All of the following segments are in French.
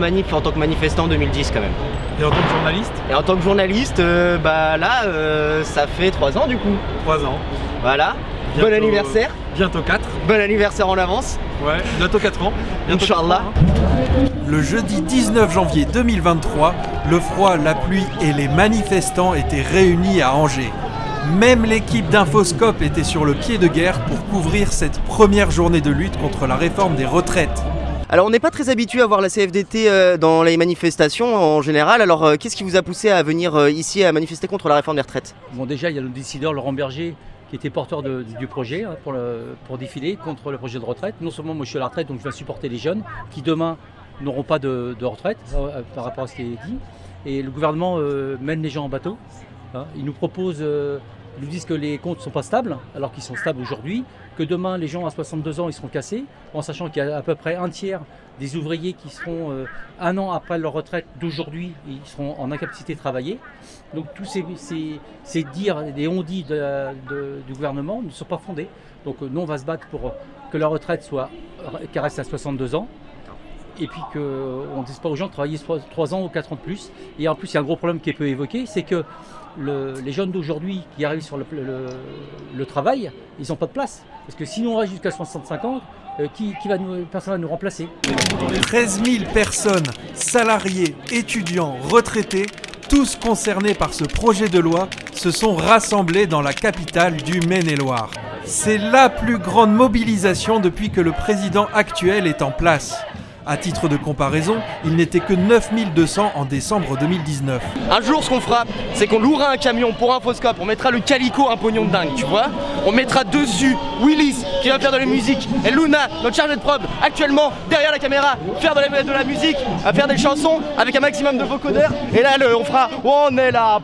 Manif en tant que manifestant en 2010 quand même. Et en tant que journaliste? Et en tant que journaliste, ça fait 3 ans du coup. 3 ans. Voilà. Bientôt, bon anniversaire. Bientôt 4. Bon anniversaire en avance. Ouais, bientôt 4 ans. Bientôt Inch'Allah. Le jeudi 19 janvier 2023, le froid, la pluie et les manifestants étaient réunis à Angers. Même l'équipe d'Infoscope était sur le pied de guerre pour couvrir cette première journée de lutte contre la réforme des retraites. Alors on n'est pas très habitué à voir la CFDT dans les manifestations en général, alors qu'est-ce qui vous a poussé à venir ici à manifester contre la réforme des retraites? Bon, déjà il y a le décideur Laurent Berger qui était porteur du projet pour défiler contre le projet de retraite. Non seulement moi je suis à la retraite, donc je viens supporter les jeunes qui demain n'auront pas de retraite par rapport à ce qui est dit. Et le gouvernement mène les gens en bateau. Il nous propose, ils nous disent que les comptes ne sont pas stables, alors qu'ils sont stables aujourd'hui, que demain les gens à 62 ans ils seront cassés, en sachant qu'il y a à peu près un tiers des ouvriers qui seront 1 an après leur retraite d'aujourd'hui, ils seront en incapacité de travailler. Donc tous ces dires, les on-dit du gouvernement ne sont pas fondés. Donc nous on va se battre pour que la retraite qu'elle reste à 62 ans. Et puis qu'on ne dise pas aux gens de travailler 3 ans ou 4 ans de plus. Et en plus, il y a un gros problème qui est peu évoqué, c'est que les jeunes d'aujourd'hui qui arrivent sur le travail, ils n'ont pas de place. Parce que sinon on reste jusqu'à 65 ans, personne va nous remplacer. 13 000 personnes, salariés, étudiants, retraités, tous concernés par ce projet de loi, se sont rassemblés dans la capitale du Maine-et-Loire. C'est la plus grande mobilisation depuis que le président actuel est en place. À titre de comparaison, il n'était que 9200 en décembre 2019. Un jour, ce qu'on fera, c'est qu'on louera un camion pour Infoscope, on mettra le Calico, un pognon de dingue, tu vois. On mettra dessus Willis, qui va faire de la musique, et Luna, notre chargée de prod, actuellement, derrière la caméra, faire de la musique, à faire des chansons avec un maximum de vocodeurs. Et là, on fera « On est là !»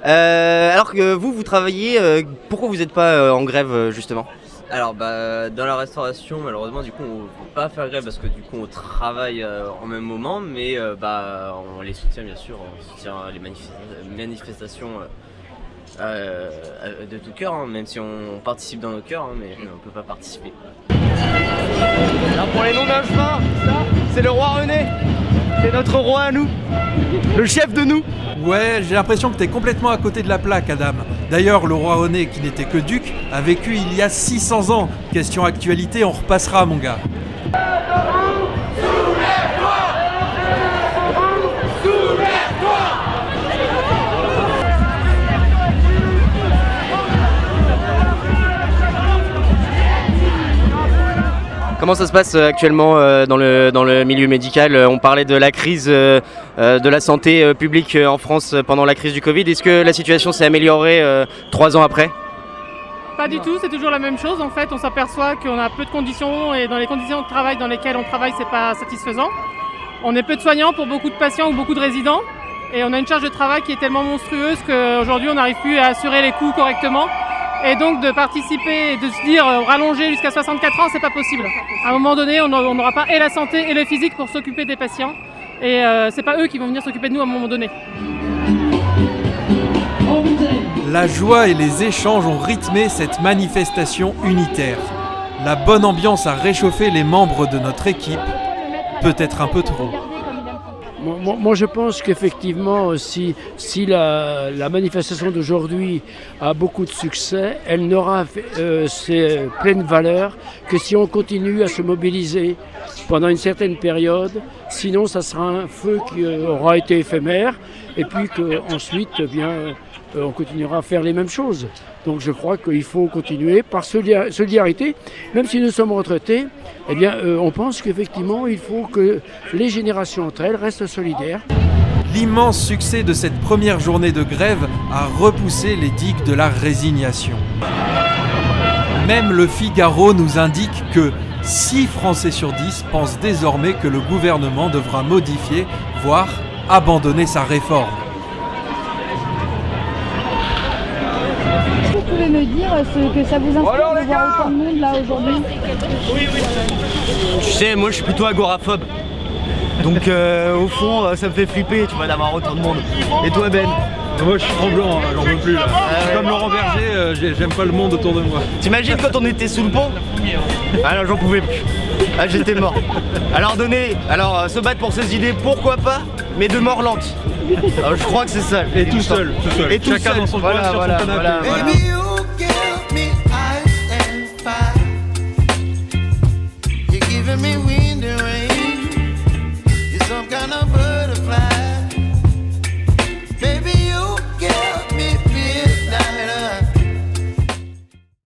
Alors que vous travaillez, pourquoi vous n'êtes pas en grève, justement? Alors dans la restauration malheureusement du coup on ne peut pas faire grève parce que du coup on travaille en même moment, mais on les soutient bien sûr, on soutient les manifestations de tout cœur, hein, même si on participe dans nos cœurs, hein, mais on ne peut pas participer. Alors pour les non-angevins, ça c'est le roi René, c'est notre roi à nous, le chef de nous. Ouais, j'ai l'impression que t'es complètement à côté de la plaque, Adam. D'ailleurs, le roi René, qui n'était que duc, a vécu il y a 600 ans. Question actualité, on repassera, mon gars. Comment ça se passe actuellement dans le milieu médical? On parlait de la crise de la santé publique en France pendant la crise du Covid. Est-ce que la situation s'est améliorée 3 ans après? Pas du tout, c'est toujours la même chose. En fait, on s'aperçoit qu'on a peu de conditions et dans les conditions de travail dans lesquelles on travaille, c'est pas satisfaisant. On est peu de soignants pour beaucoup de patients ou beaucoup de résidents et on a une charge de travail qui est tellement monstrueuse qu'aujourd'hui on n'arrive plus à assurer les coûts correctement. Et donc de participer et de se dire rallonger jusqu'à 64 ans, c'est pas possible. À un moment donné, on n'aura pas et la santé et le physique pour s'occuper des patients. Et c'est pas eux qui vont venir s'occuper de nous à un moment donné. La joie et les échanges ont rythmé cette manifestation unitaire. La bonne ambiance a réchauffé les membres de notre équipe, peut-être un peu trop. Moi je pense qu'effectivement si la manifestation d'aujourd'hui a beaucoup de succès, elle n'aura ses pleines valeurs que si on continue à se mobiliser pendant une certaine période. Sinon ça sera un feu qui aura été éphémère et puis qu'ensuite on continuera à faire les mêmes choses. Donc je crois qu'il faut continuer par solidarité, même si nous sommes retraités, eh bien on pense qu'effectivement il faut que les générations entre elles restent solidaires. L'immense succès de cette première journée de grève a repoussé les digues de la résignation. Même le Figaro nous indique que 6 Français sur 10 pensent désormais que le gouvernement devra modifier, voire abandonner sa réforme. Vous pouvez me dire ce que ça vous inspire de voir autant de monde là aujourd'hui? Tu sais, moi je suis plutôt agoraphobe. Donc au fond, ça me fait flipper, tu vois, d'avoir autant de monde. Et toi Ben? Moi je suis tremblant, j'en peux plus là. Comme Laurent Berger, j'aime pas le monde autour de moi. T'imagines quand on était sous le pont? Ah non, j'en pouvais plus. Ah, j'étais mort. Alors se battre pour ses idées, pourquoi pas, mais de mort lente. Alors, je crois que c'est ça. Et tout seul, tout seul. Et tout Chacun seul. dans son coin, Voilà, sur voilà, son canapé. voilà, voilà.